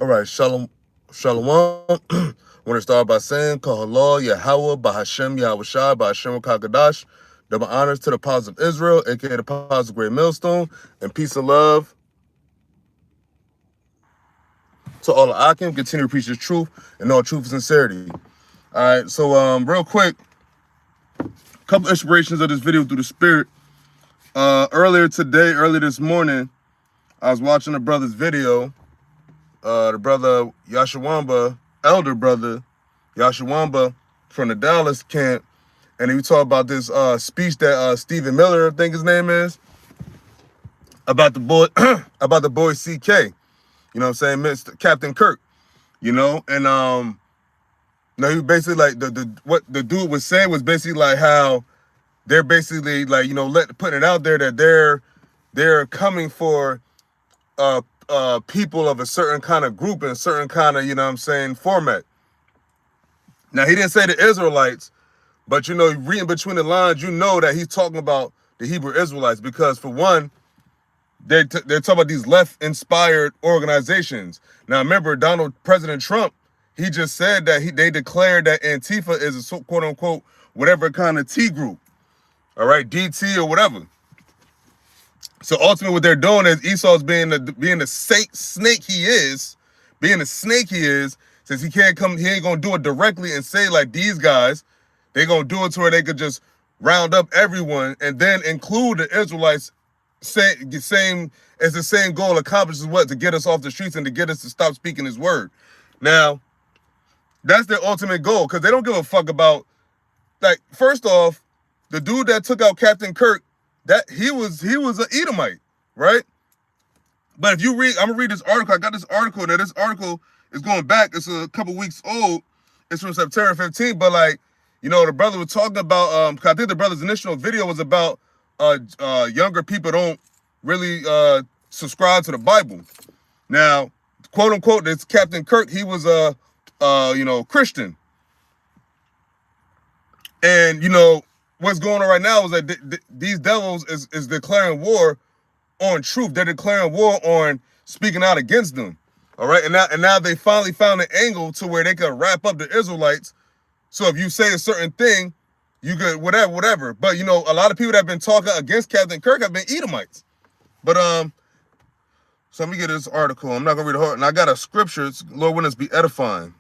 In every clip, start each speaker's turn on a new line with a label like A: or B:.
A: All right, Shalom. Shalom. I want to start by saying, HALAL, YAHAWAH, BAHASHAM, YAHAWASHI, BAHASHAM, KAGADASH. Double honors to the Apostles of Israel, aka the Apostles of Great Millstone, and peace and love to all the Akim. Continue to preach the truth and all truth and sincerity. All right, so real quick, a couple inspirations of this video through the Spirit. Earlier this morning, I was watching a brother's video. The brother Yashawamba, elder brother Yashawamba from the Dallas camp, and he was talking about this speech that Stephen Miller, I think his name is, about the boy about the boy CK. You know what I'm saying, Mr. Captain Kirk. You know, and no, he basically like what the dude was saying was basically like how they're basically like, you know, putting it out there that they're coming for people of a certain kind of group and a certain kind of, you know what I'm saying, format. Now, he didn't say the Israelites, but, you know, reading between the lines, you know that he's talking about the Hebrew Israelites because, for one, they're talking about these left-inspired organizations. Now, remember, President Trump, he just said that they declared that Antifa is a quote-unquote whatever kind of T group, all right, DT or whatever. So ultimately, what they're doing is Esau's being the snake he is, since he can't come, he ain't gonna do it directly and say like these guys, they're gonna do it to where they could just round up everyone and then include the Israelites. The same goal accomplishes what? To get us off the streets and to get us to stop speaking his word. Now, that's their ultimate goal because they don't give a fuck about, like, first off, the dude that took out Captain Kirk, that he was an Edomite, right? But if you read, I'm gonna read this article. I got this article. Now this article is going back. It's a couple weeks old. It's from September 15th. But like, you know, the brother was talking about. Cause I think the brother's initial video was about younger people don't really subscribe to the Bible. Now, quote unquote, this Captain Kirk, he was you know, Christian, and you know. What's going on right now is that these devils is declaring war on truth. They're declaring war on speaking out against them. All right, and now they finally found an angle to where they could wrap up the Israelites. So if you say a certain thing, you could whatever. But you know, a lot of people that have been talking against Captain Kirk have been Edomites. But so let me get this article. I'm not gonna read the whole. And I got a scripture. It's, Lord, willing, us be edifying.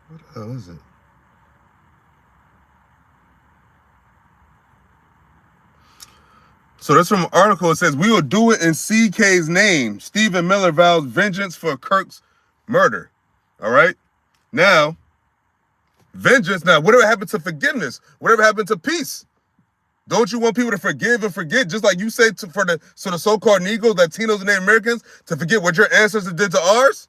A: What the hell is it? So that's from an article. It says, "We will do it in CK's name. Stephen Miller vows vengeance for Kirk's murder." All right. Now, vengeance. Now, whatever happened to forgiveness? Whatever happened to peace? Don't you want people to forgive and forget, just like you say for the so-called Negroes, Latinos, and Native Americans to forget what your ancestors did to ours?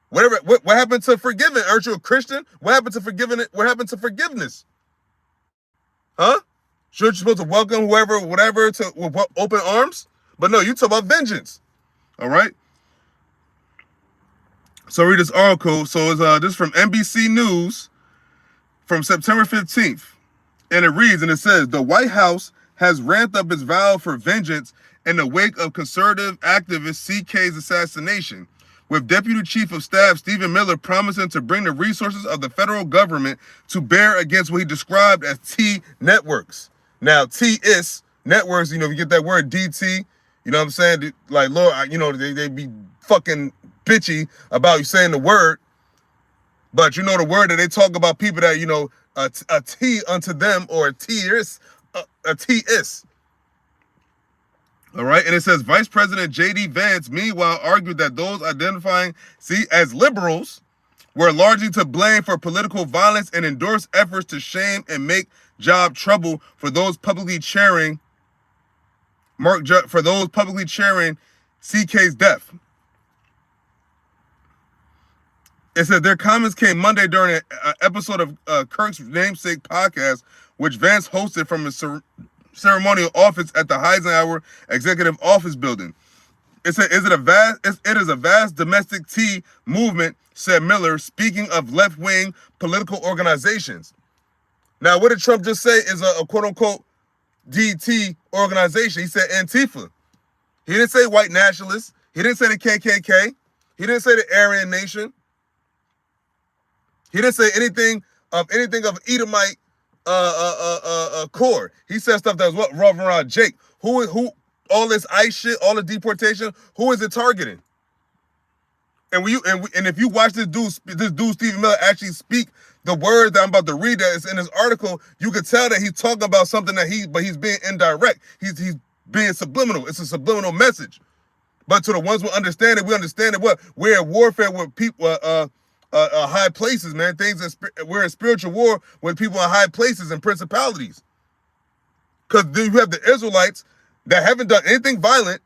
A: Whatever. What happened to forgiving? Aren't you a Christian? What happened to forgiving it? What happened to forgiveness? Huh? Shouldn't you supposed to welcome whoever, whatever, with open arms? But no, you talk about vengeance. All right. So read this article. So it's this is from NBC News from September 15th. And it reads, and it says, the White House has ramped up its vow for vengeance in the wake of conservative activist CK's assassination, with Deputy Chief of Staff Stephen Miller promising to bring the resources of the federal government to bear against what he described as T networks. Now, T is networks, you know, if you get that word DT, you know what I'm saying? Like, Lord, you know, they be fucking bitchy about you saying the word, but you know the word that they talk about people that, you know, a T unto them, or a T is. All right, and it says Vice President J.D. Vance, meanwhile, argued that those identifying as liberals were largely to blame for political violence and endorsed efforts to shame and make job trouble for those publicly cheering CK's death. It said their comments came Monday during an episode of Kirk's namesake podcast, which Vance hosted from his ceremonial office at the Eisenhower Executive Office Building. It said, it is a vast domestic tea movement, said Miller, speaking of left-wing political organizations. Now, what did Trump just say is a quote-unquote DT organization? He said Antifa. He didn't say white nationalists. He didn't say the KKK. He didn't say the Aryan Nation. He didn't say anything of Edomite core. He said stuff that was what Reverend Jake. Who all this ICE shit, all the deportation, who is it targeting? And if you watch this dude Stephen Miller actually speak the word that I'm about to read that is in his article, you could tell that he's talking about something that he's being indirect. He's being subliminal. It's a subliminal message. But to the ones who understand it, we understand it. What we're at warfare with people, high places, man. We're in spiritual war with people in high places and principalities. Because then you have the Israelites that haven't done anything violent.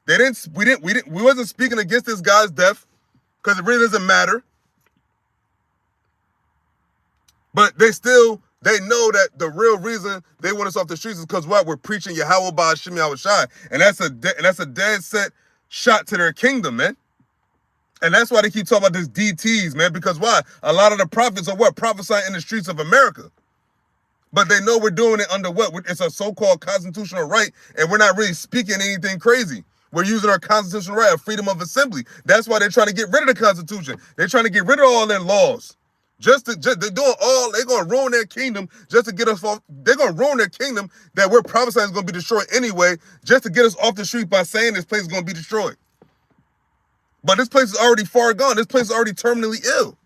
A: We wasn't speaking against this guy's death because it really doesn't matter. But they know that the real reason they want us off the streets is because what? We're preaching Yahawah, BAHASHAM, YAHAWASHI. And that's a dead set shot to their kingdom, man. And that's why they keep talking about this DTs, man. Because why? A lot of the prophets are what? Prophesying in the streets of America. But they know we're doing it under what? It's a so-called constitutional right, and we're not really speaking anything crazy. We're using our constitutional right of freedom of assembly. That's why they're trying to get rid of the Constitution. They're trying to get rid of all their laws. They're going to ruin their kingdom just to get us off. They're going to ruin their kingdom that we're prophesying is going to be destroyed anyway, just to get us off the street by saying this place is going to be destroyed. But this place is already far gone. This place is already terminally ill.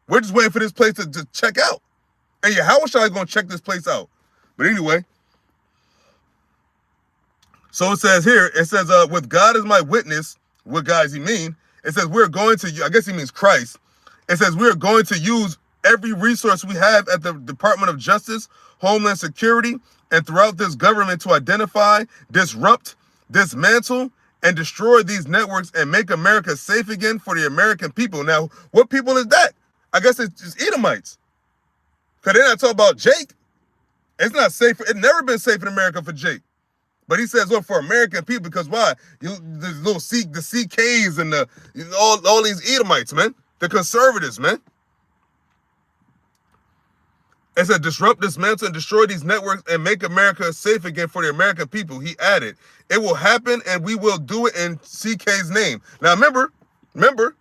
A: We're just waiting for this place to check out. And Yahawashi is going to check this place out. But anyway, so it says here, with God as my witness, what God does he mean? It says we're going to, I guess he means Christ. It says we're going to use every resource we have at the Department of Justice, Homeland Security, and throughout this government to identify, disrupt, dismantle, and destroy these networks and make America safe again for the American people. Now, what people is that? I guess it's just Edomites. Because they're not talking about Jake. It's not safe. It's never been safe in America for Jake. But he says, well, for American people, because why? The CKs and all these Edomites, man. The conservatives, man. It said, disrupt, dismantle, and destroy these networks and make America safe again for the American people. He added, it will happen and we will do it in CK's name. Now, remember,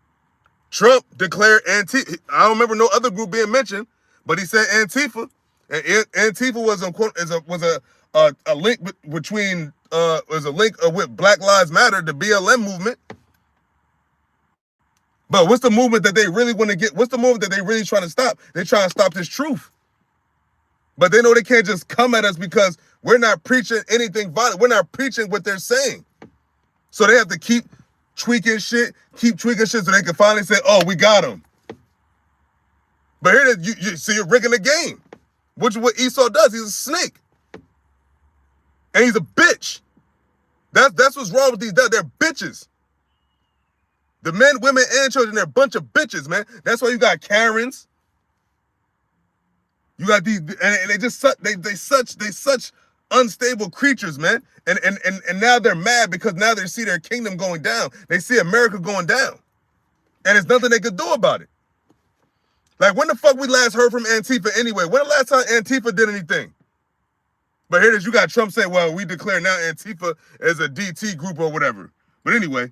A: Trump declared Antifa. I don't remember no other group being mentioned, but he said Antifa. And Antifa was a link between, was a link with Black Lives Matter, the BLM movement. But what's the movement that they really want to get? What's the movement that they really trying to stop? They're trying to stop this truth. But they know they can't just come at us because we're not preaching anything violent. We're not preaching what they're saying. So they have to keep tweaking shit so they can finally say, oh, we got them. But here you see you're rigging the game, which is what Esau does. He's a snake. And he's a bitch. That's what's wrong with these. They're bitches. The men, women, and children, they're a bunch of bitches, man. That's why you got Karens. You got these, and they such unstable creatures, man. And now they're mad because now they see their kingdom going down. They see America going down. And there's nothing they could do about it. Like, when the fuck we last heard from Antifa anyway? When the last time Antifa did anything? But here it is, you got Trump saying, well, we declare now Antifa as a DT group or whatever. But anyway,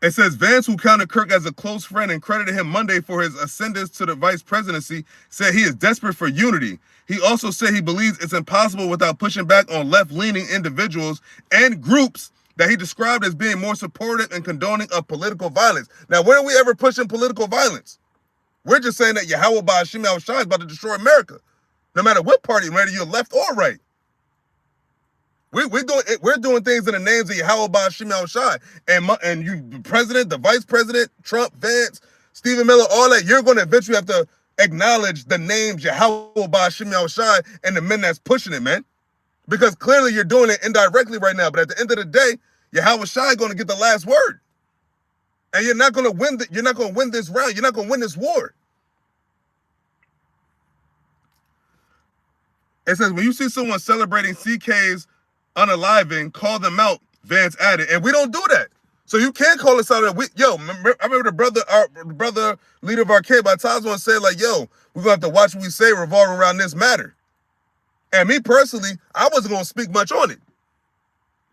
A: it says Vance, who counted Kirk as a close friend and credited him Monday for his ascendance to the vice presidency, said he is desperate for unity. He also said he believes it's impossible without pushing back on left-leaning individuals and groups that he described as being more supportive and condoning of political violence. Now, when are we ever pushing political violence? We're just saying that Yahawah, BAHASHAM, YAHAWASHI is about to destroy America. No matter what party, whether you're left or right. We're doing things in the names of Yahawah, BAHASHAM, YAHAWASHI. And you, the president, the vice president, Trump, Vance, Stephen Miller, all that, you're going to eventually have to acknowledge the names Yahawah, BAHASHAM, YAHAWASHI and the men that's pushing it, man. Because clearly you're doing it indirectly right now. But at the end of the day, YAHAWASHI is going to get the last word. And you're not going to win. You're not going to win this round. You're not going to win this war. It says, when you see someone celebrating CK's unaliving, call them out, Vance added. And we don't do that. So you can't call us out. I remember our brother leader of our camp, by Tasman, said like, yo, we're gonna have to watch what we say revolving around this matter. And me personally, I wasn't gonna speak much on it,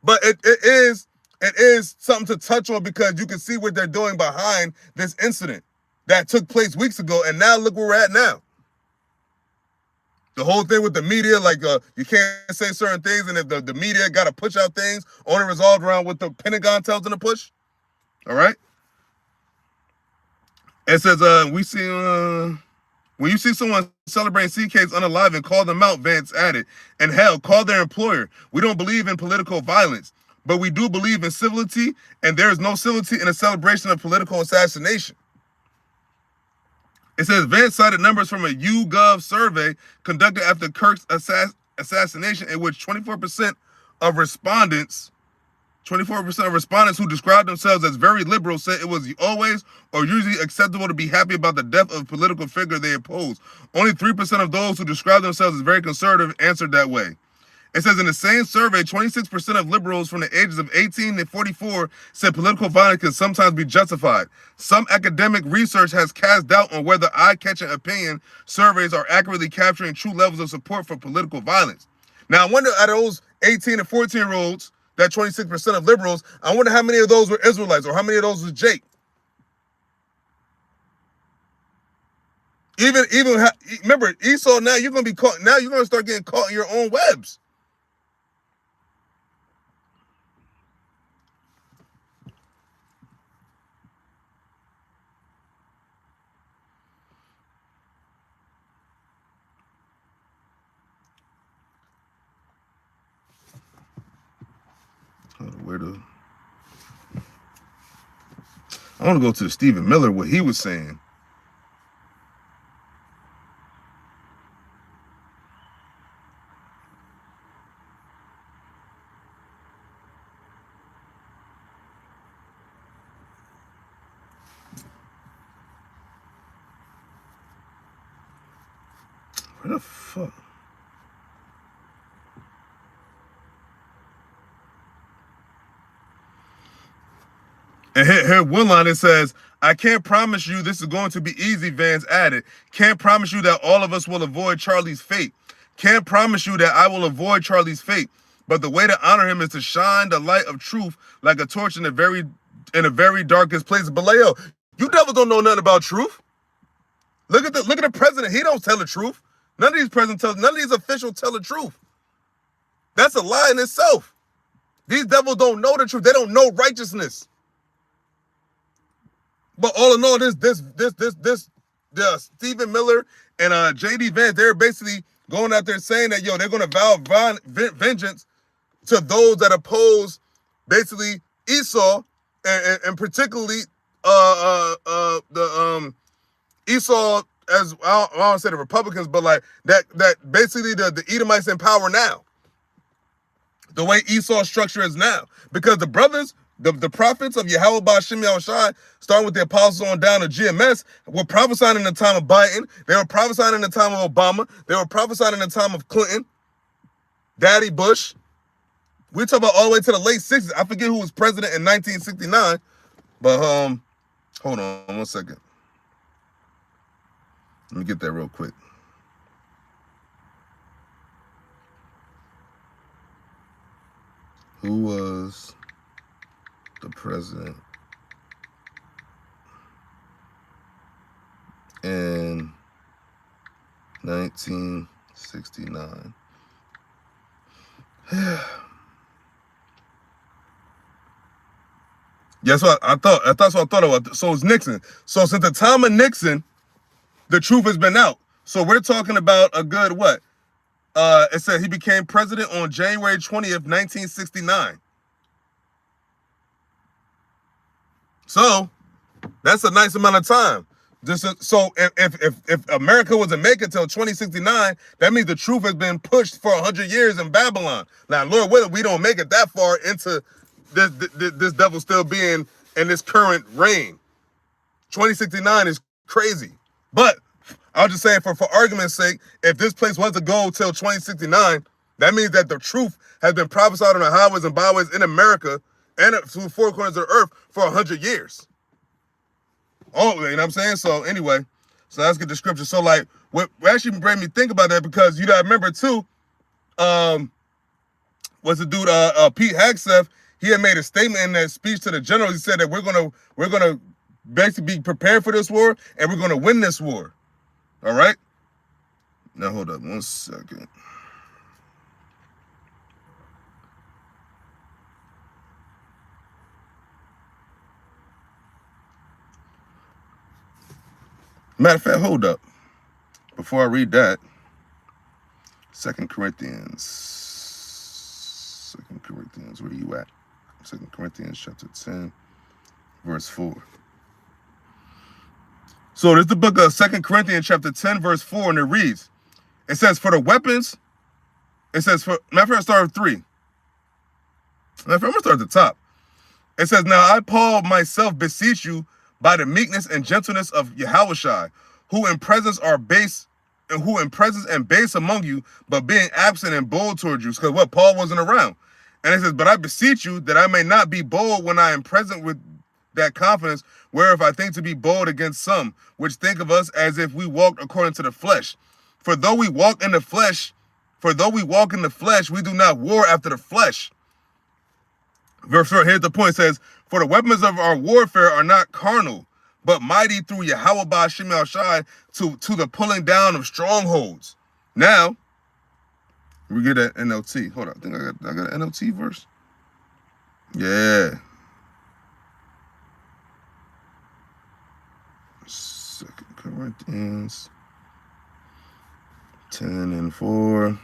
A: but it is something to touch on because you can see what they're doing behind this incident that took place weeks ago, and now look where we're at now. The whole thing with the media, like you can't say certain things, and if the media got to push out things, only resolved around what the Pentagon tells them to push. All right. It says, when you see someone celebrating CK's unalive and call them out, Vance added, and hell, call their employer. We don't believe in political violence, but we do believe in civility, and there is no civility in a celebration of political assassination. It says Vance cited numbers from a YouGov survey conducted after Kirk's assassination, in which 24% of respondents who described themselves as very liberal said it was always or usually acceptable to be happy about the death of a political figure they oppose. Only 3% of those who described themselves as very conservative answered that way. It says in the same survey, 26% of liberals from the ages of 18 to 44 said political violence can sometimes be justified. Some academic research has cast doubt on whether eye-catching opinion surveys are accurately capturing true levels of support for political violence. Now, I wonder, out of those 18 and 14-year-olds, that 26% of liberals, I wonder how many of those were Israelites or how many of those was Jake. Remember, Esau, now you're going to be caught, now you're going to start getting caught in your own webs. I want to go to Stephen Miller, what he was saying. Where the fuck? And here one line, it says, I can't promise you this is going to be easy, Vance added. Can't promise you that all of us will avoid Charlie's fate. Can't promise you that I will avoid Charlie's fate. But the way to honor him is to shine the light of truth like a torch in the very darkest places. But Leo, you devils don't know nothing about truth. Look at the president. He don't tell the truth. None of these presidents none of these officials tell the truth. That's a lie in itself. These devils don't know the truth. They don't know righteousness. But all in all, Stephen Miller and J.D. Vance, they're basically going out there saying that, yo, they're going to vow vengeance to those that oppose basically Esau and particularly Esau, as I don't want to say the Republicans, but like that basically the Edomites in power now. The way Esau's structure is now. Because the brothers, the prophets of YAHAWAH, BAHASHAM, YAHAWASHI, starting with the apostles on down to GMS, were prophesying in the time of Biden. They were prophesying in the time of Obama. They were prophesying in the time of Clinton, Daddy Bush. We talk about all the way to the late 60s. I forget who was president in 1969. But hold on 1 second. Let me get that real quick. Who was the president in 1969? Yes, what I thought. That's what I thought about. So it's Nixon. So since the time of Nixon, the truth has been out. So we're talking about a good what? It said he became president on January 20th, 1969. So that's a nice amount of time. So if America was to make it till 2069, that means the truth has been pushed for 100 years in Babylon. Now, Lord willing, we don't make it that far into this devil still being in this current reign. 2069 is crazy. But I was just saying, for argument's sake, if this place was to go till 2069, that means that the truth has been prophesied on the highways and byways in America and to four corners of the earth for 100 years. Oh, you know what I'm saying? So anyway, so let's get the scripture. So like, what actually made me think about that, because you gotta remember too, was the dude Pete Hegseth. He had made a statement in that speech to the general. He said that we're gonna basically be prepared for this war, and we're gonna win this war. All right. Now hold up 1 second. Matter of fact, hold up. Before I read that, 2 Corinthians, where you at? 2 Corinthians chapter 10, verse 4. So this is the book of 2 Corinthians chapter 10, verse 4, and it reads, it says, for the weapons, it says, matter of fact, start with 3. Matter of fact, I'm going to start at the top. It says, now I, Paul, myself beseech you by the meekness and gentleness of YAHAWASHI, who in presence and base among you, but being absent and bold towards you. Because what? Paul wasn't around. And it says, but I beseech you that I may not be bold when I am present with that confidence, whereof I think to be bold against some, which think of us as if we walked according to the flesh. For though we walk in the flesh, we do not war after the flesh. Verse 4, here's the point. It says, for the weapons of our warfare are not carnal, but mighty through YAHAWAH BAHASHAM to the pulling down of strongholds. Now, we get that NLT. Hold on, I think I got an NLT verse. Yeah. 2 Corinthians 10 and 4.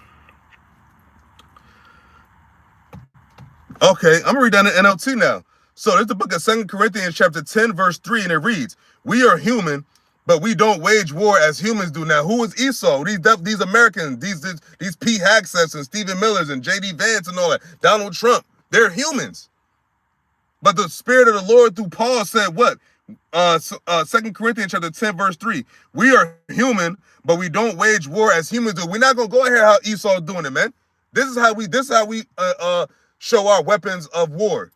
A: Okay, I'm gonna read down the NLT now. So this is the book of 2 Corinthians chapter 10, verse 3, and it reads, we are human, but we don't wage war as humans do. Now, who is Esau? These Americans, these Pete Hegseths and Stephen Millers and J.D. Vance and all that, Donald Trump, they're humans. But the Spirit of the Lord through Paul said what? 2 Corinthians chapter 10, verse 3, we are human, but we don't wage war as humans do. We're not gonna go ahead how Esau is doing it, man. This is how we show our weapons of war.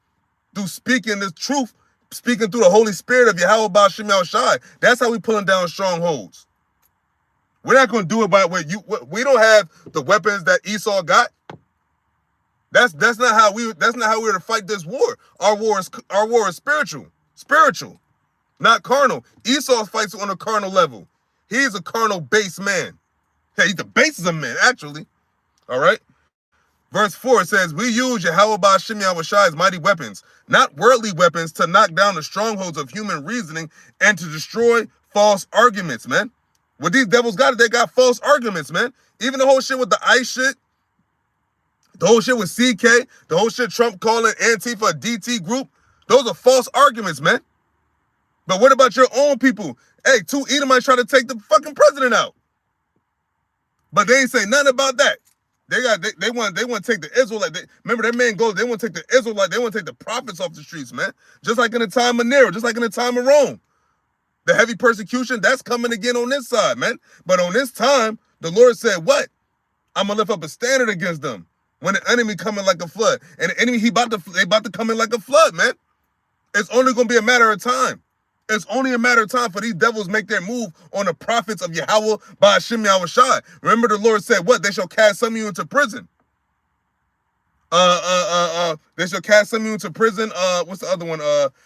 A: Through speaking this truth, speaking through the Holy Spirit of YAHAWAH BAHASHAM. That's how we pulling down strongholds. We're not going to do it by what we don't have the weapons that Esau got. That's not how we're to fight this war. Our war is spiritual, not carnal. Esau fights on a carnal level. He's a carnal base man. Hey, he's the basis of man, actually. All right. Verse 4 says, we use YAHAWAH BAHASHAM's mighty weapons, not worldly weapons, to knock down the strongholds of human reasoning and to destroy false arguments, man. What these devils got, they got false arguments, man. Even the whole shit with the ICE shit, the whole shit with CK, the whole shit Trump calling Antifa a DT group, those are false arguments, man. But what about your own people? Hey, 2 Edomites try to take the fucking president out. But they ain't say nothing about that. They want to take the Israelite. Remember that man goes. They want to take the Israelite. They want to take the prophets off the streets, man. Just like in the time of Nero, just like in the time of Rome. The heavy persecution that's coming again on this side, man. But on this time, the Lord said, "What? I'm gonna lift up a standard against them when the enemy coming like a flood." And the enemy they about to come in like a flood, man. It's only gonna be a matter of time. It's only a matter of time for these devils make their move on the prophets of YAHAWAH BAHASHAM. Remember the Lord said, what? They shall cast some of you into prison. They shall cast some of you into prison. What's the other one?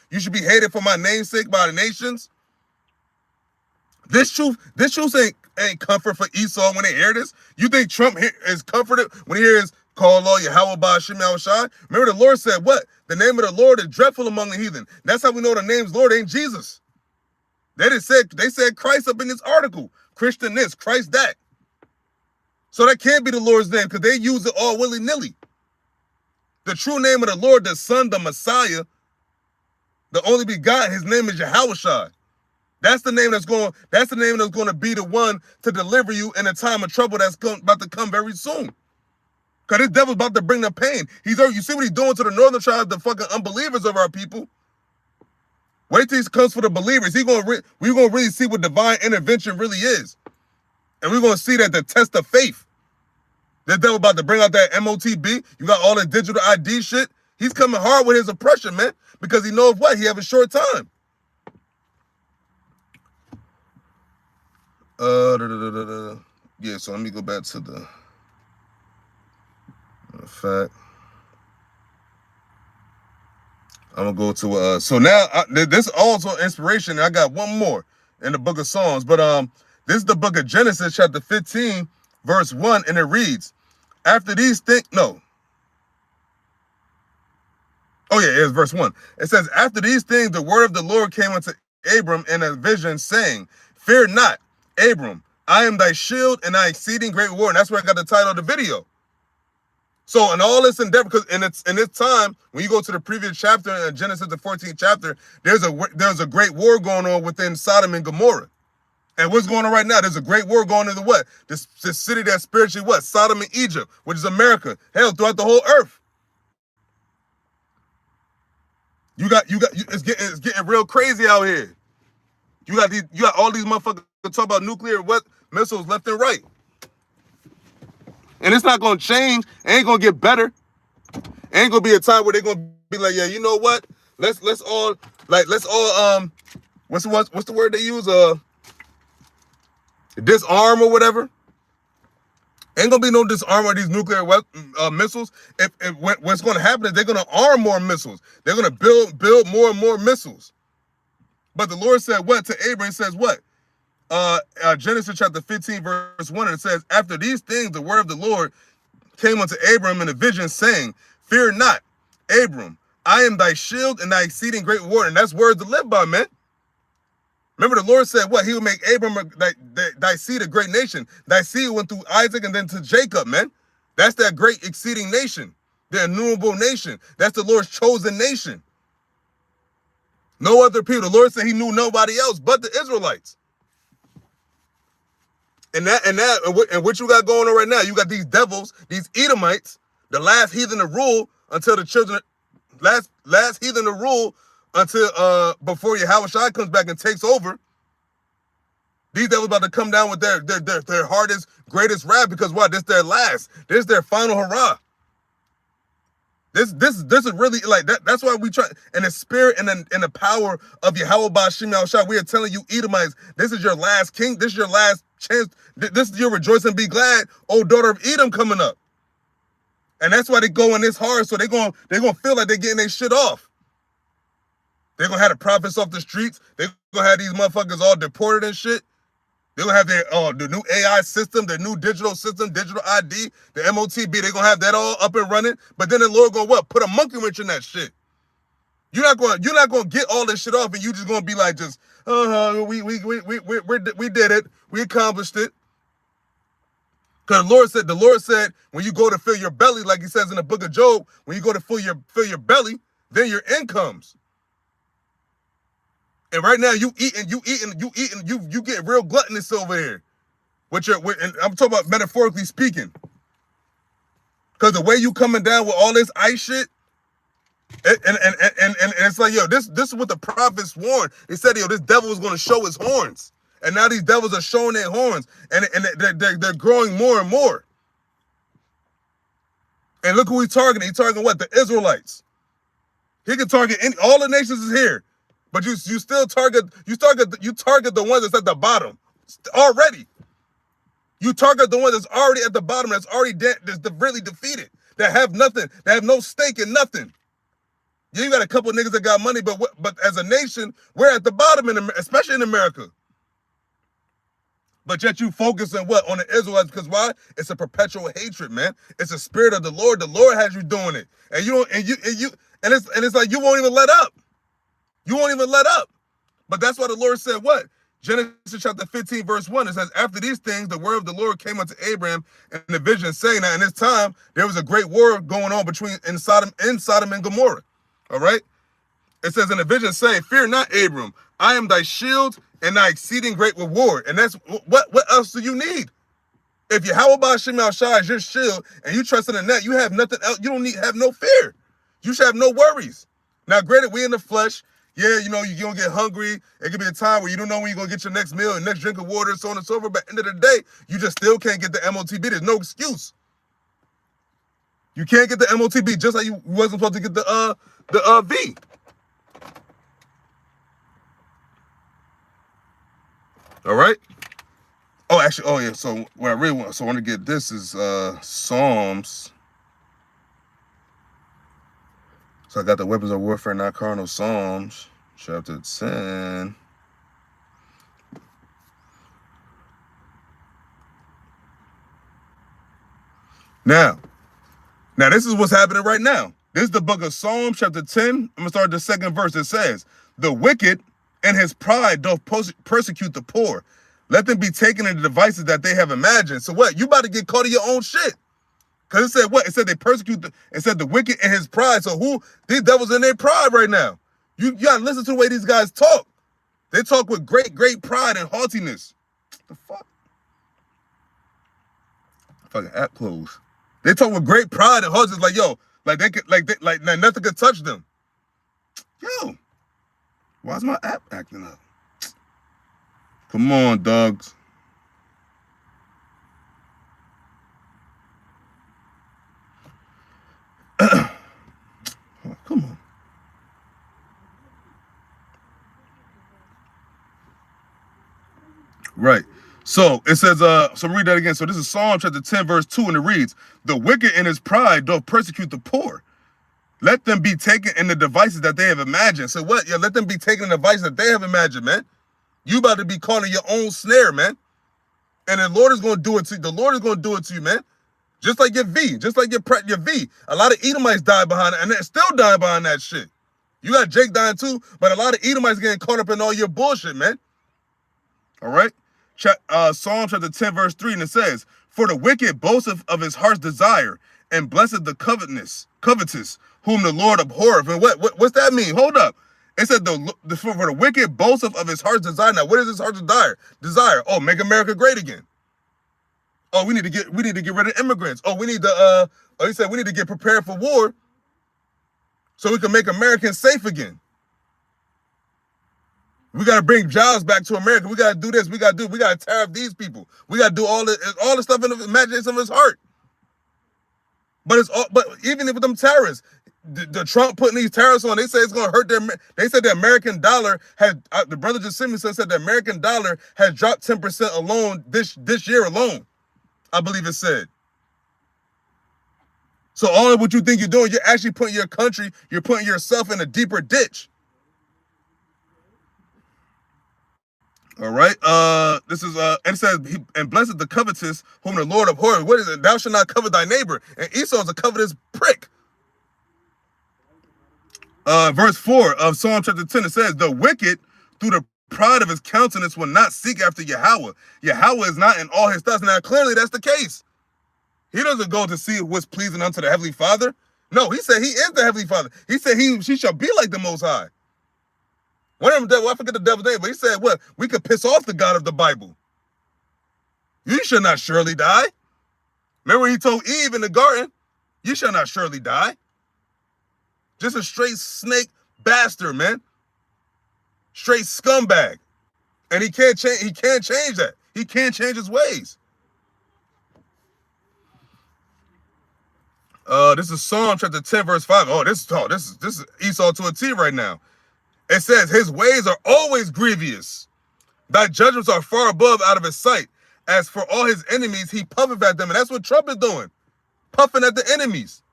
A: You should be hated for my name's sake by the nations. This truth ain't comfort for Esau when they hear this. You think Trump is comforted when he hears call law YAHAWAH BAHASHAM? Remember the Lord said what? The name of the Lord is dreadful among the heathen. That's how we know the name's Lord ain't Jesus. They said Christ up in this article. Christian this, Christ that. So that can't be the Lord's name because they use it all willy-nilly. The true name of the Lord, the Son, the Messiah, the only begotten, his name is YAHAWASHI. That's the name that's going to be the one to deliver you in a time of trouble that's about to come very soon. Because this devil's about to bring the pain. You see what he's doing to the northern tribes, the fucking unbelievers of our people. Wait till he comes for the believers. We're going to really see what divine intervention really is. And we're going to see that the test of faith. The devil about to bring out that MOTB. You got all the digital ID shit. He's coming hard with his oppression, man, because he knows what? He have a short time. Yeah, so let me go back to the fact. I'm gonna go to so now this is also inspiration. I got one more in the book of Psalms, but this is the book of Genesis, chapter 15, verse 1, and it reads, after these things, no. Oh yeah, it's verse 1. It says, after these things, the word of the Lord came unto Abram in a vision, saying, fear not, Abram, I am thy shield and thy exceeding great reward. And that's where I got the title of the video. So in all this endeavor, because in this time, when you go to the previous chapter in Genesis, the 14th chapter, there's a great war going on within Sodom and Gomorrah. And what's going on right now? There's a great war going into what? This city that's spiritually what? Sodom and Egypt, which is America. Hell, throughout the whole earth. It's getting real crazy out here. You got all these motherfuckers talk about nuclear missiles left and right. And it's not gonna change. It ain't gonna get better. It ain't gonna be a time where they're gonna be like, yeah, you know what? Let's all what's the word they use? Disarm or whatever. Ain't gonna be no disarm of these nuclear missiles. What's gonna happen is they're gonna arm more missiles. They're gonna build more and more missiles. But the Lord said what to Abraham? It says what? Genesis chapter 15, verse 1, and it says, after these things, the word of the Lord came unto Abram in a vision, saying, fear not, Abram, I am thy shield and thy exceeding great reward. And that's words to live by, man. Remember, the Lord said what? He would make Abram thy seed a great nation. Thy seed went through Isaac and then to Jacob, man. That's that great exceeding nation, the innumerable nation. That's the Lord's chosen nation. No other people. The Lord said he knew nobody else but the Israelites. And what you got going on right now, you got these devils, these Edomites, the last heathen to rule until the children, last heathen to rule until before YAHAWASHI comes back and takes over. These devils about to come down with their hardest, greatest wrath, because what? This their last. This is their final hurrah. This is really like that. That's why we try, in the spirit and in the power of YAHAWASHI, we are telling you, Edomites, this is your last king. This is your last chance. This is your rejoice and be glad, O daughter of Edom, coming up. And that's why they going this hard. So they're gonna feel like they're getting their shit off. They're gonna have the prophets off the streets. They're gonna have these motherfuckers all deported and shit. They're gonna have their the new AI system, their new digital system, digital ID, the MOTB. They're gonna have that all up and running. But then the Lord gonna what? Put a monkey wrench in that shit. You're not gonna get all this shit off, and you just gonna be like, just we did it, we accomplished it. Because the Lord said, when you go to fill your belly, like he says in the book of Job, when you go to fill your belly, then your end comes. And right now you get real gluttonous over here. And I'm talking about metaphorically speaking. Because the way you coming down with all this ice shit, and it's like, yo, this is what the prophets warned. They said, yo, this devil was gonna show his horns. And now these devils are showing their horns, and they're growing more and more. And look who he's targeting. He's targeting what? The Israelites. He can target all the nations is here. But you still target the ones that's at the bottom already. You target the one that's already at the bottom, that's already that's really defeated, that have nothing, that have no stake in nothing. Yeah, you got a couple of niggas that got money, but as a nation, we're at the bottom, especially in America. But yet you focus on what? On the Israelites, because why? It's a perpetual hatred, man. It's the spirit of the Lord. The Lord has you doing it, and it's like you won't even let up. You won't even let up. But that's why the Lord said what? Genesis chapter 15, verse 1, it says, after these things, the word of the Lord came unto Abraham in the vision, saying that in this time, there was a great war going on in Sodom and Gomorrah. All right? It says in the vision, saying, fear not, Abram, I am thy shield and thy exceeding great reward. And that's what else do you need? If YAHAWASHI is your shield and you trust in that, you have nothing else. You don't have no fear. You should have no worries. Now, granted, we in the flesh. Yeah, you know, you're going to get hungry. It could be a time where you don't know when you're going to get your next meal and next drink of water, so on and so forth. But at the end of the day, you just still can't get the MOTB. There's no excuse. You can't get the MOTB, just like you wasn't supposed to get the V. All right. Oh, actually, oh yeah. So what I really want, so I want to get this is Psalms. So I got the weapons of warfare, not carnal. Psalms, chapter 10. Now this is what's happening right now. This is the book of Psalms, chapter 10. I'm gonna start the second verse. It says, "The wicked in his pride doth persecute the poor. Let them be taken in the devices that they have imagined." So what? You about to get caught in your own shit. Because it said what? It said they persecute, it said the wicked in his pride. So who? These devils in their pride right now. You gotta listen to the way these guys talk. They talk with great pride and haughtiness. The fuck? Fucking app closed. They talk with great pride and haughtiness, like, yo, like they could, like nothing could touch them. Yo, why's my app acting up? Come on, dogs. Oh, come on. Right. So it says, so read that again. So this is Psalm chapter 10, verse 2, and it reads, "The wicked in his pride doth persecute the poor. Let them be taken in the devices that they have imagined." So what? Yeah, let them be taken in the devices that they have imagined, man. You about to be caught in your own snare, man. And the Lord is going to do it to you. The Lord is going to do it to you, man. Just like your V, just like your V. A lot of Edomites died behind it, and they're still dying behind that shit. You got Jake dying too, but a lot of Edomites getting caught up in all your bullshit, man. All right? Psalm chapter 10, verse 3, and it says, "For the wicked boasteth of his heart's desire, and blessed the covetous, whom the Lord abhorreth." And what's that mean? Hold up. It said for the wicked boasteth of his heart's desire. Now, what is his heart's desire? Oh, make America great again. Oh, we need to get rid of immigrants. Oh, we need to he said we need to get prepared for war so we can make Americans safe again. We got to bring jobs back to America. We got to do this. We got to tariff these people. We got to do all the stuff in the imagination of his heart. But even with them tariffs, the Trump putting these tariffs on, they say it's going to hurt they said the American dollar had, the brother just sent me said the American dollar has dropped 10% alone this year alone. I believe it said. So all of what you think you're doing, you're actually putting your country, you're putting yourself in a deeper ditch. All right. This is and it says, "And blessed the covetous, whom the Lord abhorreth." What is it? "Thou shalt not covet thy neighbor." And Esau is a covetous prick. Verse 4 of Psalm chapter 10, it says, "The wicked through the pride of his countenance will not seek after Yahawah. Yahawah is not in all his thoughts." Now clearly that's the case. He doesn't go to see what's pleasing unto the Heavenly Father. No, he said he is the Heavenly Father. He said she shall be like the Most High. One of them, I forget the devil's name, but he said, what? We could piss off the God of the Bible. You shall not surely die. Remember he told Eve in the garden, you shall not surely die. Just a straight snake bastard, man. Straight scumbag. And he can't change that. He can't change his ways. This is Psalm chapter 10, verse 5. Oh, this is Esau to a T right now. It says, "His ways are always grievous. Thy judgments are far above out of his sight. As for all his enemies, he puffeth at them." And that's what Trump is doing. Puffing at the enemies.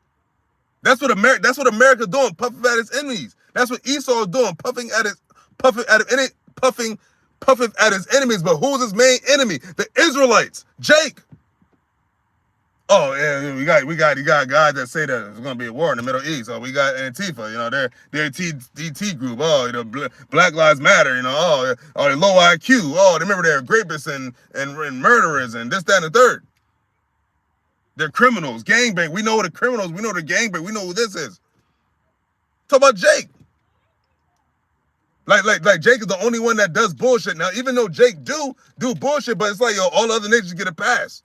A: That's what America's doing, puffing at its enemies. That's what Esau is doing, puffing at his enemies. But who's his main enemy? The Israelites. Jake. Oh yeah, you got guys that say that there's gonna be a war in the Middle East. Oh, we got Antifa, they're TT group. Oh, Black Lives Matter, oh, they're low IQ. Oh, remember they're rapists and murderers and this, that, and the third. They're criminals, gangbang. We know the criminals, we know the gangbang, we know who this is. Talk about Jake. Like Jake is the only one that does bullshit. Now, even though Jake do bullshit, but it's like, yo, all other nations get a pass.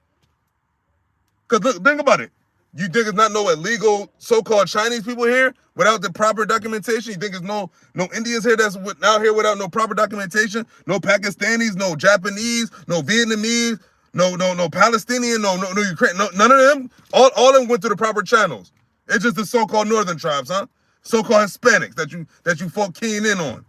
A: Because look, think about it. You think it's not no illegal so-called Chinese people here without the proper documentation? You think there's no Indians here that's out here without no proper documentation? No Pakistanis, no Japanese, no Vietnamese, no Palestinian, no Ukraine, none of them. All of them went through the proper channels. It's just the so-called northern tribes, huh? So-called Hispanics that you folk keying in on.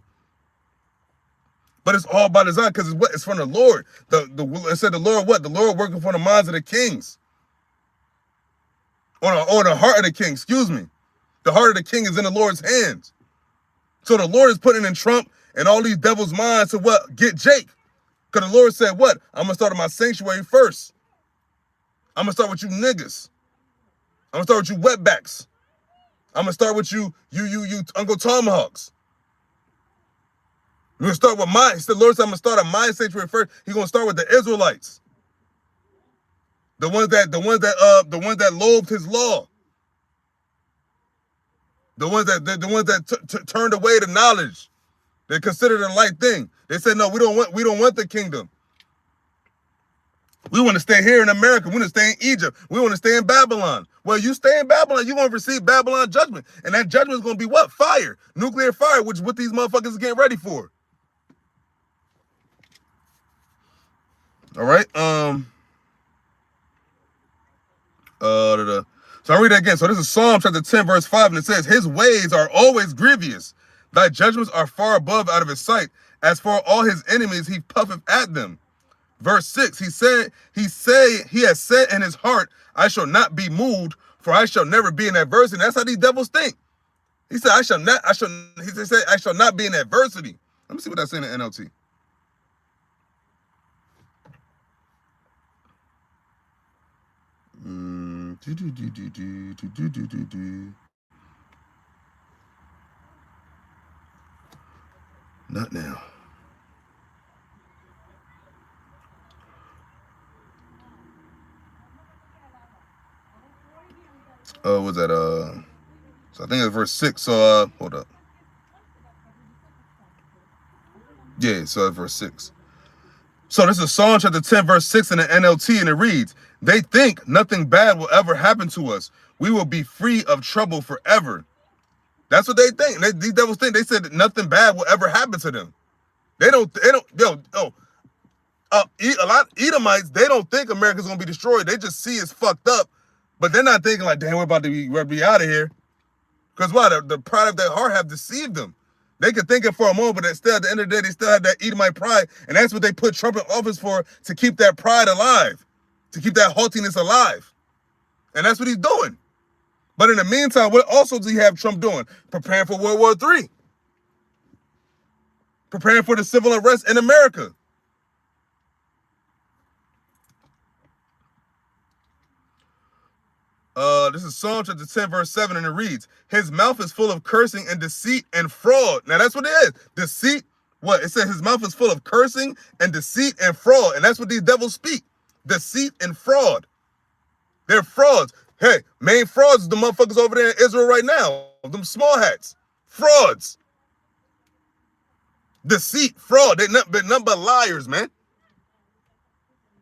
A: But it's all by design because it's from the Lord. It said the Lord what? The Lord working for the minds of the kings. Or the heart of the king, excuse me. The heart of the king is in the Lord's hands. So the Lord is putting in Trump and all these devils' minds to what? Get Jake. Because the Lord said what? I'm going to start at my sanctuary first. I'm going to start with you niggas. I'm going to start with you wetbacks. I'm going to start with you Uncle Tomahawks. We're going to start with the Lord said I'm going to start at my sanctuary first. He's going to start with the Israelites. The ones that loathed his law. The ones that turned away the knowledge. They considered it a light thing. They said, no, we don't want the kingdom. We want to stay here in America. We want to stay in Egypt. We want to stay in Babylon. Well, you stay in Babylon, you're going to receive Babylon judgment. And that judgment is going to be what? Fire. Nuclear fire, which is what these motherfuckers are getting ready for. All right. So I read that again. So this is Psalm chapter 10, verse 5, and it says, his ways are always grievous. Thy judgments are far above out of his sight. As for all his enemies, he puffeth at them. Verse 6, he has said in his heart, I shall not be moved, for I shall never be in adversity. That's how these devils think. He said, I shall not be in adversity. Let me see what that's saying in the NLT. Not now. Was that so I think it's verse 6. So hold up. Yeah, so it's verse 6. So this is Psalm chapter 10, verse 6 in the NLT, and it reads, they think nothing bad will ever happen to us. We will be free of trouble forever. That's what they think. These devils think. They said that nothing bad will ever happen to them. A lot of Edomites, they don't think America's going to be destroyed. They just see it's fucked up. But they're not thinking like, damn, we're about to be out of here. Because why? The pride of their heart have deceived them. They could think it for a moment, but still, at the end of the day, they still have that Edomite pride. And that's what they put Trump in office for, to keep that pride alive. To keep that haughtiness alive. And that's what he's doing. But in the meantime, what also do you have Trump doing? Preparing for World War III. Preparing for the civil unrest in America. This is Psalm chapter 10, verse 7, and it reads, his mouth is full of cursing and deceit and fraud. Now that's what it is. Deceit, what? It says his mouth is full of cursing and deceit and fraud. And that's what these devils speak. Deceit and fraud. They're frauds. Hey, main frauds is the motherfuckers over there in Israel right now. Them small hats. Frauds. Deceit, fraud. They're nothing but liars, man.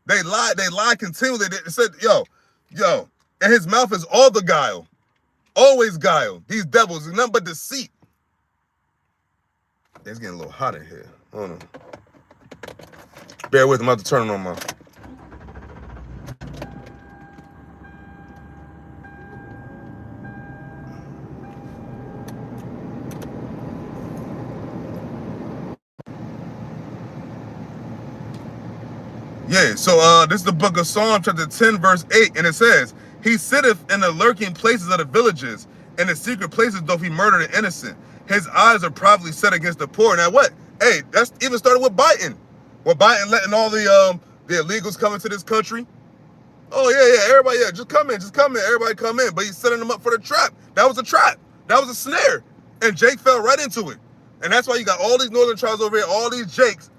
A: They lie continually. They said, yo. And his mouth is all the guile. Always guile. These devils is nothing but deceit. It's getting a little hot in here. Hold on. Bear with me. I'm about to turn it on my... Yeah, so this is the book of Psalm chapter 10, verse 8, and it says, he sitteth in the lurking places of the villages, in the secret places doth he murder the innocent. His eyes are privately set against the poor. Now what? Hey, that's even started with Biden. With Biden letting all the illegals come into this country. Oh yeah, everybody, just come in, everybody come in. But he's setting them up for the trap. That was a trap. That was a snare. And Jake fell right into it. And that's why you got all these northern tribes over here, all these Jakes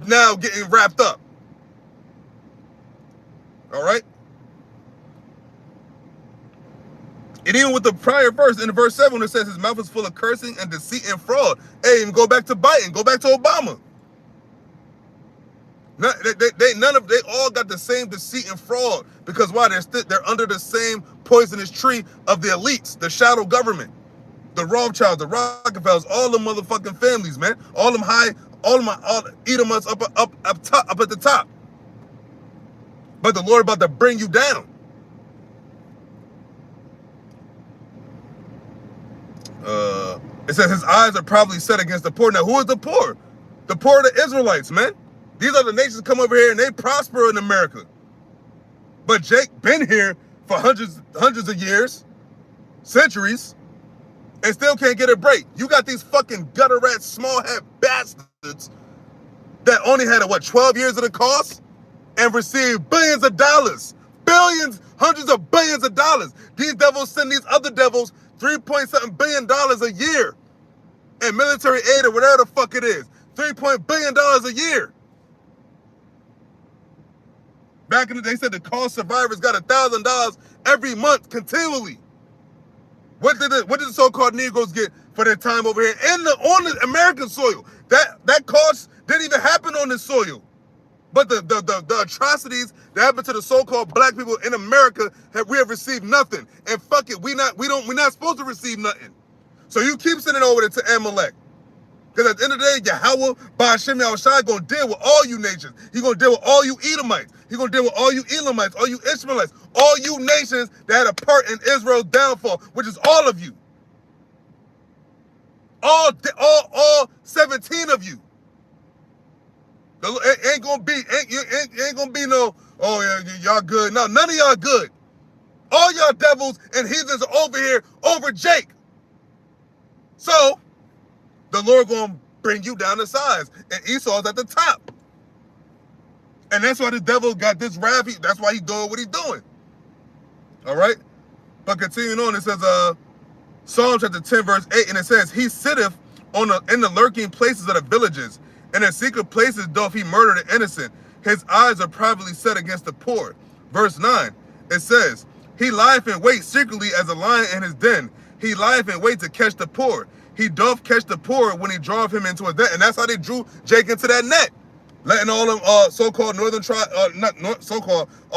A: now getting wrapped up. All right? And even with the prior verse, in verse 7, when it says his mouth is full of cursing and deceit and fraud. Hey, even go back to Biden, go back to Obama. They all got the same deceit and fraud. Because why? They're under the same poisonous tree of the elites, the shadow government, the Rothschilds, the Rockefellers, all the motherfucking families, man. All them Edomites up at the top. But the Lord about to bring you down. It says his eyes are probably set against the poor. Now, who is the poor? The poor are the Israelites, man. These other nations come over here and they prosper in America. But Jake been here for hundreds of years, centuries, and still can't get a break. You got these fucking gutter rat, small head bastards that only had, 12 years of the cost and received billions of dollars. Billions, hundreds of billions of dollars. These devils send these other devils $3.something billion a year in military aid or whatever the fuck it is. $3 billion a year. Back in the day, they said the cost survivors got $1,000 every month continually. What did the so-called Negroes get for their time over here on the American soil? That cost didn't even happen on this soil. But the atrocities that happened to the so-called black people in America, we have received nothing. And fuck it, we're not supposed to receive nothing. So you keep sending over there to Amalek. Because at the end of the day, Yahawah, BAHASHAM, YAHAWASHI going to deal with all you nations. He's going to deal with all you Edomites. He's going to deal with all you Elamites, all you Ishmaelites, all you nations that had a part in Israel's downfall, which is all of you. All 17 of you. Ain't gonna be no, oh yeah, y'all good. No, none of y'all good. All y'all devils and heathens are over here over Jake. So the Lord gonna bring you down to size, and Esau's at the top. And that's why the devil got this wrath. That's why he's doing what he's doing. All right. But continuing on, it says, Psalm chapter 10, verse 8, and it says, he sitteth in the lurking places of the villages. In the secret places doth he murder the innocent. His eyes are privately set against the poor. Verse 9, it says, he lieth in wait secretly as a lion in his den. He lieth in wait to catch the poor. He doth catch the poor when he draweth him into a net. And that's how they drew Jake into that net. Letting all them so-called northern tribes, all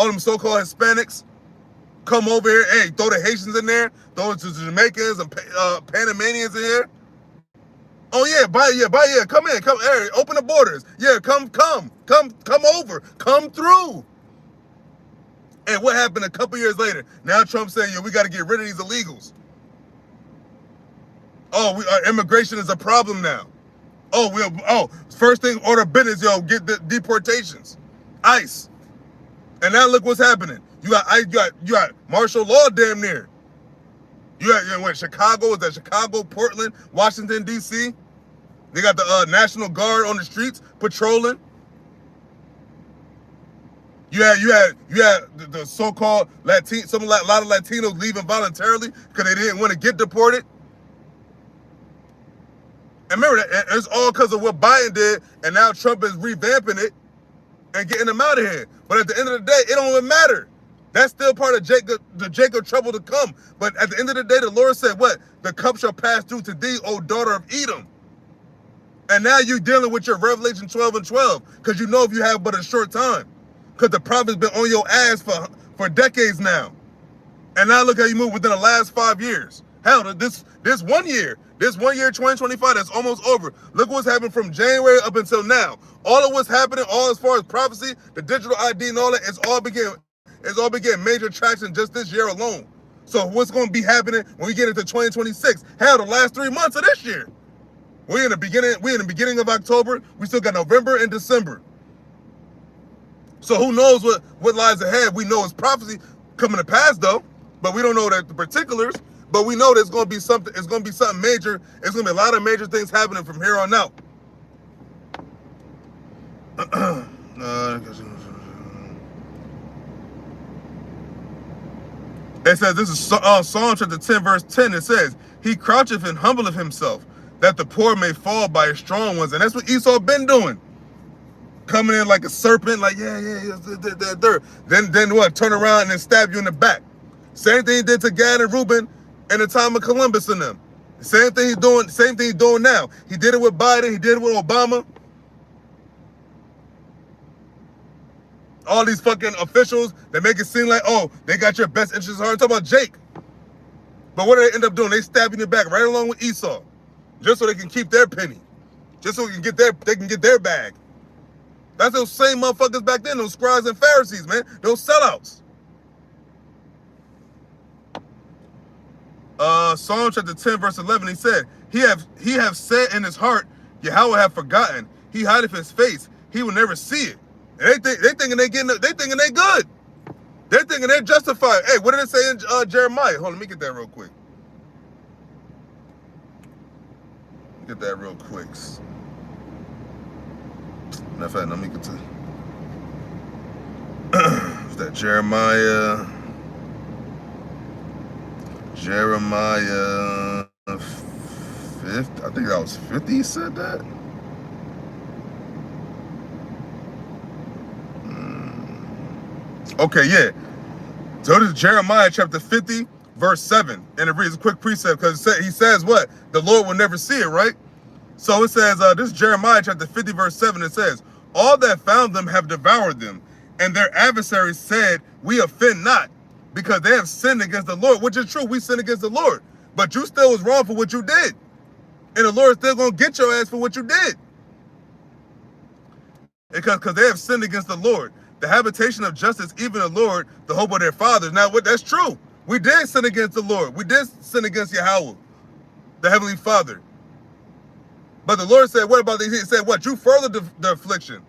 A: them so-called Hispanics come over here. Hey, throw the Haitians in there. Throw the Jamaicans and Panamanians in here. Oh yeah, come in, hey, open the borders. Yeah, come over, come through. And what happened a couple years later? Now Trump saying, yo, we got to get rid of these illegals. Oh, immigration is a problem now. First thing, order business, yo, get the deportations, ICE. And now look what's happening. You got martial law damn near. You got Chicago, is that Chicago, Portland, Washington, D.C.? They got the National Guard on the streets patrolling. You had the so-called a lot of Latinos leaving voluntarily because they didn't want to get deported. And remember that it's all because of what Biden did, and now Trump is revamping it and getting them out of here. But at the end of the day, it don't even matter. That's still part of the Jacob trouble to come. But at the end of the day, the Lord said, what? The cup shall pass through to thee, O daughter of Edom. And now you're dealing with your Revelation 12 and 12, because you know if you have but a short time. Because the prophet's been on your ass for decades now. And now look how you move within the last 5 years. Hell, this 1 year, 2025, that's almost over. Look what's happened from January up until now. All of what's happening, all as far as prophecy, the digital ID and all that, it's all been getting major traction just this year alone. So what's going to be happening when we get into 2026? Hell, the last 3 months of this year. We're in the beginning of October. We still got November and December. So who knows what lies ahead? We know it's prophecy coming to pass though, but we don't know the particulars. But we know there's going to be something. It's going to be something major. It's going to be a lot of major things happening from here on out. It says, this is Psalm chapter 10, verse 10. It says, he croucheth and humbleth himself, that the poor may fall by his strong ones. And that's what Esau been doing. Coming in like a serpent, like, yeah. Then what? Turn around and then stab you in the back. Same thing he did to Gad and Reuben in the time of Columbus and them. Same thing he's doing now. He did it with Biden. He did it with Obama. All these fucking officials that make it seem like, oh, they got your best interests at heart. I'm talking about Jake. But what do they end up doing? They stab you in the back right along with Esau, just so they can keep their penny, just so they can get their bag. That's those same motherfuckers back then, those scribes and Pharisees, man. Those sellouts. Psalm chapter 10, verse 11, he said, he have said in his heart, Yahweh have forgotten. He hideth his face. He will never see it. And they thinking they good. They're thinking they're justified. Hey, what did it say in Jeremiah? Hold on, let me get that real quick. Get that real quick. Matter of fact, let me get to is that Jeremiah 50, I think that was 50 he said that. Okay, yeah. So this is Jeremiah chapter 50, verse 7. And it reads a quick precept because he says what? The Lord will never see it, right? So it says, this is Jeremiah chapter 50, verse 7. It says, all that found them have devoured them, and their adversaries said, we offend not, because they have sinned against the Lord, which is true. We sinned against the Lord. But you still was wrong for what you did. And the Lord is still going to get your ass for what you did. Because they have sinned against the Lord. The habitation of justice, even the Lord, the hope of their fathers. Now, that's true. We did sin against the Lord. We did sin against Yahweh, the Heavenly Father. But the Lord said, what about these? He said, what? You furthered the affliction.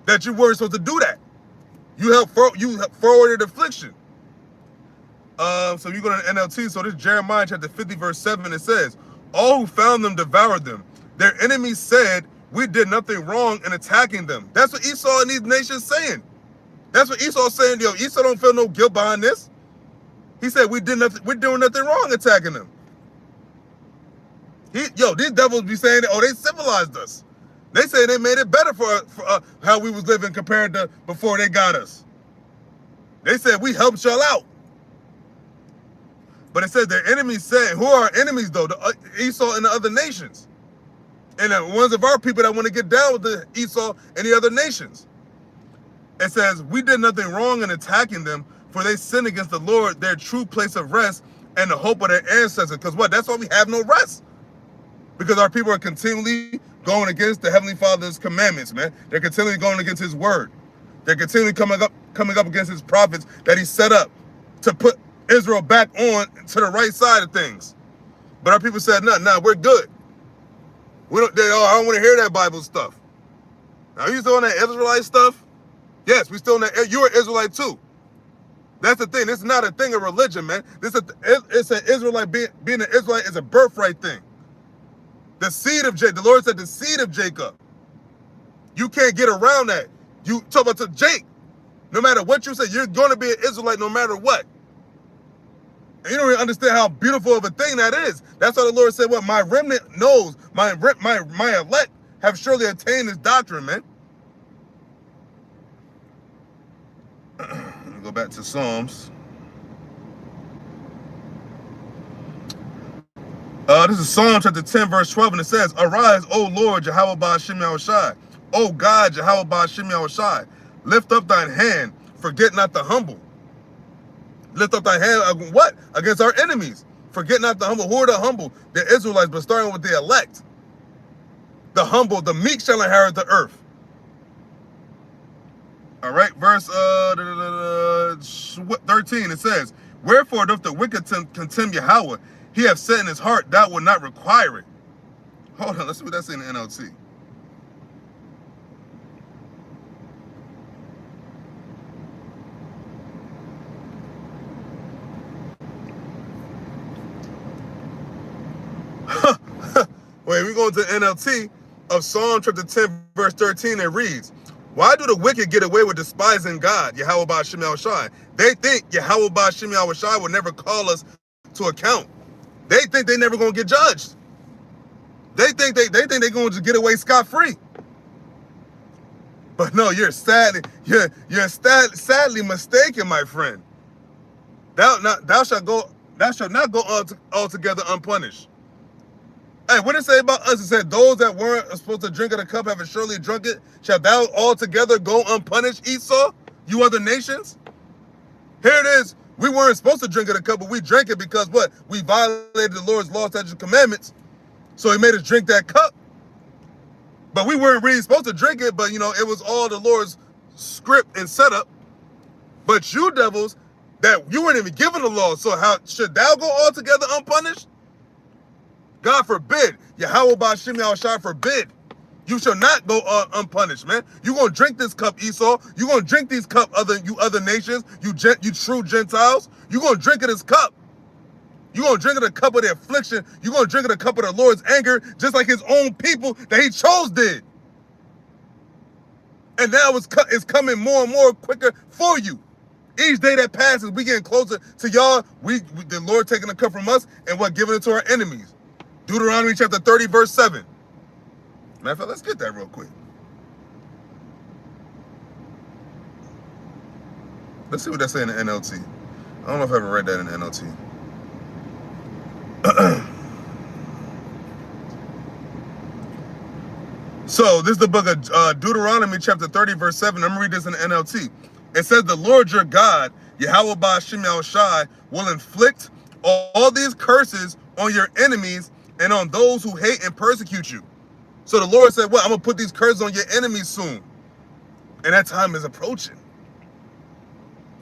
A: That you weren't supposed to do that. You forwarded affliction. So you go to the NLT. So this is Jeremiah chapter 50, verse 7. It says, all who found them devoured them. Their enemies said, we did nothing wrong in attacking them. That's what Esau and these nations saying. That's what Esau's saying. Yo, Esau don't feel no guilt behind this. He said, we're doing nothing wrong attacking them. These devils be saying, oh, they civilized us. They say they made it better for how we was living compared to before they got us. They said, we helped y'all out. But it says their enemies said, who are our enemies though? Esau and the other nations. And the ones of our people that want to get down with the Esau and the other nations. It says, we did nothing wrong in attacking them, for they sinned against the Lord, their true place of rest, and the hope of their ancestors. Because what? That's why we have no rest. Because our people are continually going against the Heavenly Father's commandments, man. They're continually going against his word. They're continually coming up against his prophets that he set up to put Israel back on to the right side of things. But our people said, no, we're good. I don't want to hear that Bible stuff. Now, you still on that Israelite stuff? Yes, we still on that. You're an Israelite too. That's the thing. This is not a thing of religion, man. It's an Israelite. Being an Israelite is a birthright thing. The seed of Jacob. The Lord said the seed of Jacob. You can't get around that. You talk about to Jake. No matter what you say, you're going to be an Israelite no matter what. And you don't even understand how beautiful of a thing that is. That's why the Lord said, what? My remnant knows, my elect have surely attained this doctrine, man. Let me go back to Psalms. This is Psalm chapter 10, verse 12, and it says, arise, O Lord, Yahawah BAHASHAM Yahawashi. O God, Yahawah BAHASHAM Yahawashi. Lift up thine hand, forget not the humble. Lift up thy hand, what? Against our enemies. Forget not the humble. Who are the humble? The Israelites, but starting with the elect. The humble, the meek shall inherit the earth. All right, verse 13, it says, wherefore doth the wicked contemn Yahweh? He hath said in his heart, thou wilt not require it. Hold on, let's see what that's in the NLT. Wait, we're going to the NLT of Psalm chapter 10, verse 13. It reads, why do the wicked get away with despising God, Yahawah BAHASHAM Yahawashi? They think Yahawah BAHASHAM Yahawashi will never call us to account. They think they never going to get judged. They think they're going to get away scot-free. But no, you're sadly mistaken, my friend. Thou shalt not go altogether unpunished. Hey, what did it say about us? It said, those that weren't supposed to drink of the cup have surely drunk it. Shall thou altogether go unpunished, Esau? You other nations? Here it is. We weren't supposed to drink of the cup, but we drank it because what? We violated the Lord's law, statutes, and commandments. So he made us drink that cup. But we weren't really supposed to drink it, but you know, it was all the Lord's script and setup. But you devils, that you weren't even given the law, so how should thou go altogether unpunished? God forbid. Yahawah BAHASHAM YAHAWASHI forbid. You shall not go unpunished, man. You gonna drink this cup, Esau. You gonna drink these cup, you other nations, you true Gentiles. You gonna drink of this cup. You gonna drink of the cup of the affliction. You gonna drink of the cup of the Lord's anger, just like his own people that he chose did. And now it's coming more and more quicker for you. Each day that passes, we getting closer to y'all. The Lord taking the cup from us and what, giving it to our enemies. Deuteronomy chapter 30, verse 7. Matter of fact, let's get that real quick. Let's see what that's saying in the NLT. I don't know if I ever read that in the NLT. So this is the book of Deuteronomy chapter 30, verse 7. I'm going to read this in the NLT. It says, the Lord your God, Yahawah BAHASHAM YAHAWASHI, will inflict all these curses on your enemies and on those who hate and persecute you. So the Lord said, well, I'm going to put these curses on your enemies soon. And that time is approaching.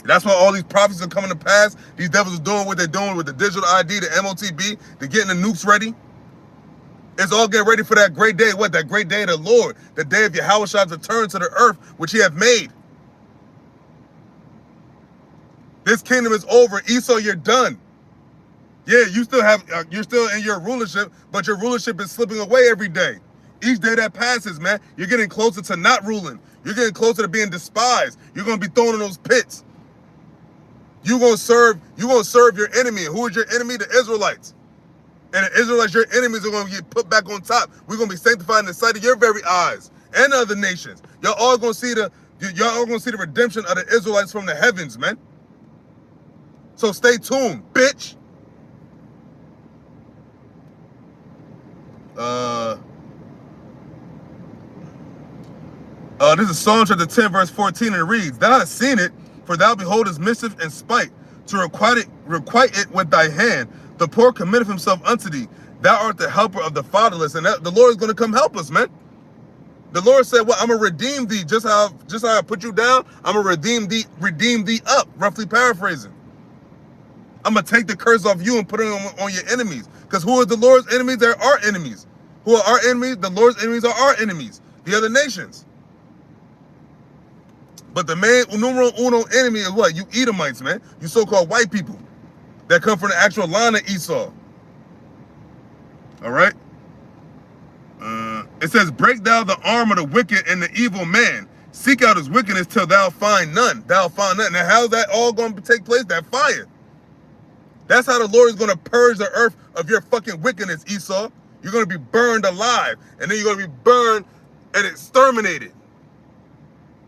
A: That's why all these prophecies are coming to pass. These devils are doing what they're doing with the digital ID, the MOTB. They're getting the nukes ready. It's all getting ready for that great day. What? That great day of the Lord. The day of Yahawah's return to the earth, which he hath made. This kingdom is over. Esau, you're done. Yeah, you're still in your rulership, but your rulership is slipping away every day. Each day that passes, man, you're getting closer to not ruling. You're getting closer to being despised. You're going to be thrown in those pits. You're going to serve your enemy. Who is your enemy? The Israelites. And the Israelites, your enemies, are going to get put back on top. We're going to be sanctified in the sight of your very eyes and other nations. Y'all all going to see the redemption of the Israelites from the heavens, man. So stay tuned, bitch. This is Psalm chapter 10, verse 14, and it reads, thou hast seen it, for thou beholdest mischief and spite, to requite it with thy hand. The poor committeth himself unto thee. Thou art the helper of the fatherless. And the Lord is going to come help us, man. The Lord said, well, I'm going to redeem thee. Just how I put you down, I'm going to redeem thee up, roughly paraphrasing. I'm going to take the curse off you and put it on your enemies. Because who are the Lord's enemies? They're our enemies. Who are our enemies? The Lord's enemies are our enemies. The other nations. But the main numero uno enemy is what? You Edomites, man. You so-called white people that come from the actual line of Esau. All right? It says, break thou the arm of the wicked and the evil man. Seek out his wickedness till thou find none. Thou find none. Now, how's that all going to take place? That fire. That's how the Lord is going to purge the earth of your fucking wickedness, Esau. You're going to be burned alive. And then you're going to be burned and exterminated.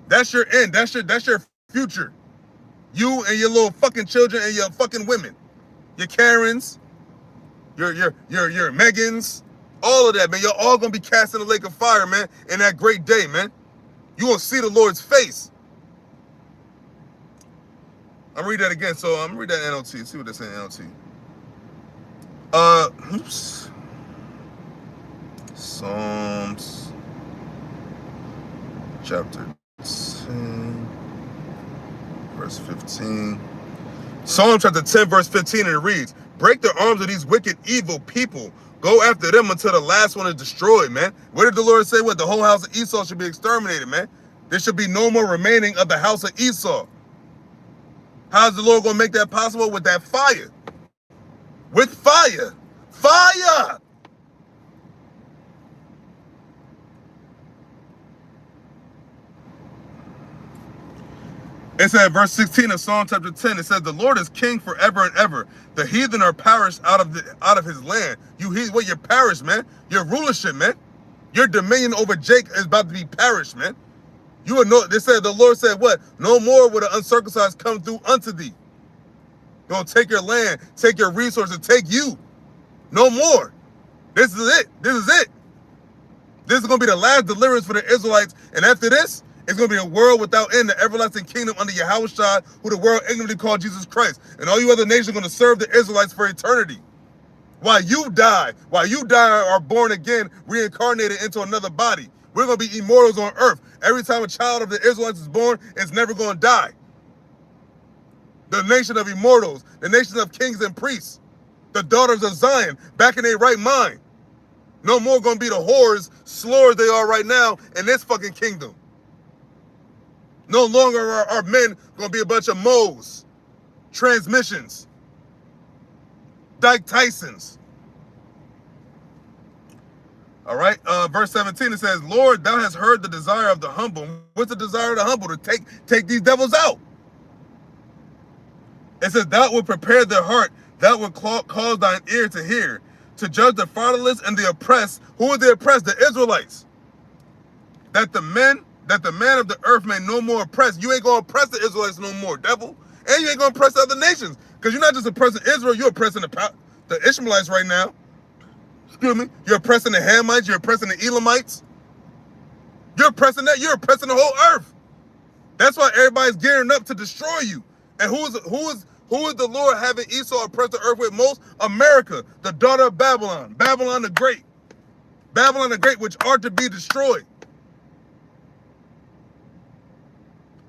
A: That's your end. That's your future. You and your little fucking children and your fucking women. Your Karens. Your Megans. All of that, man. You're all going to be cast in the lake of fire, man. In that great day, man. You're going to see the Lord's face. I'm read that again. So I'm read that NLT. See what they're saying NLT. Oops. Psalms chapter 10, verse 15. Psalm chapter 10, verse 15, and it reads, break the arms of these wicked, evil people. Go after them until the last one is destroyed, man. What did the Lord say? What? The whole house of Esau should be exterminated, man. There should be no more remaining of the house of Esau. How's the Lord going to make that possible? With that fire. With fire. Fire! It said, verse 16 of Psalm chapter 10, it says, the Lord is king forever and ever. The heathen are perished out of his land. Your parish, man. Your rulership, man. Your dominion over Jacob is about to be perished, man. You will know, the Lord said what? No more will the uncircumcised come through unto thee. Gonna take your land, take your resources, take you. No more. This is it. This is it. This is gonna be the last deliverance for the Israelites. And after this, it's going to be a world without end, the everlasting kingdom under Yahawah, who the world ignorantly called Jesus Christ. And all you other nations are going to serve the Israelites for eternity. While you die, are born again, reincarnated into another body. We're going to be immortals on earth. Every time a child of the Israelites is born, it's never going to die. The nation of immortals, the nation of kings and priests, the daughters of Zion, back in their right mind. No more going to be the whores, slurs they are right now in this fucking kingdom. No longer are our men going to be a bunch of moles, transmissions, Dyke Tysons. All right, verse 17, it says, Lord, thou hast heard the desire of the humble. What's the desire of the humble? To take these devils out. It says, thou wilt prepare their heart, thou wilt cause thine ear to hear, to judge the fatherless and the oppressed. Who are the oppressed? The Israelites. That the man of the earth may no more oppress. You ain't going to oppress the Israelites no more, devil. And you ain't going to oppress other nations. Because you're not just oppressing Israel, you're oppressing the Ishmaelites right now. Excuse me. You're oppressing the Hamites. You're oppressing the Elamites. You're oppressing that. You're oppressing the whole earth. That's why everybody's gearing up to destroy you. And who is the Lord having Esau oppress the earth with most? America, the daughter of Babylon. Babylon the Great. Babylon the Great, which are to be destroyed.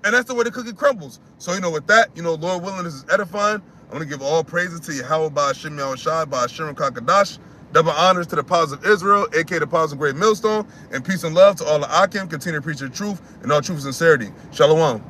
A: And that's the way the cookie crumbles. So, with that, Lord willing, this is edifying. I'm going to give all praises to Yahawah, BAHASHAM, YAHAWASHI, BAHASHAM, Kakadash. Double honors to the apostles of Israel, aka the apostles of Great Millstone, and peace and love to all the Akim. Continue to preach the truth and all truth and sincerity. Shalom.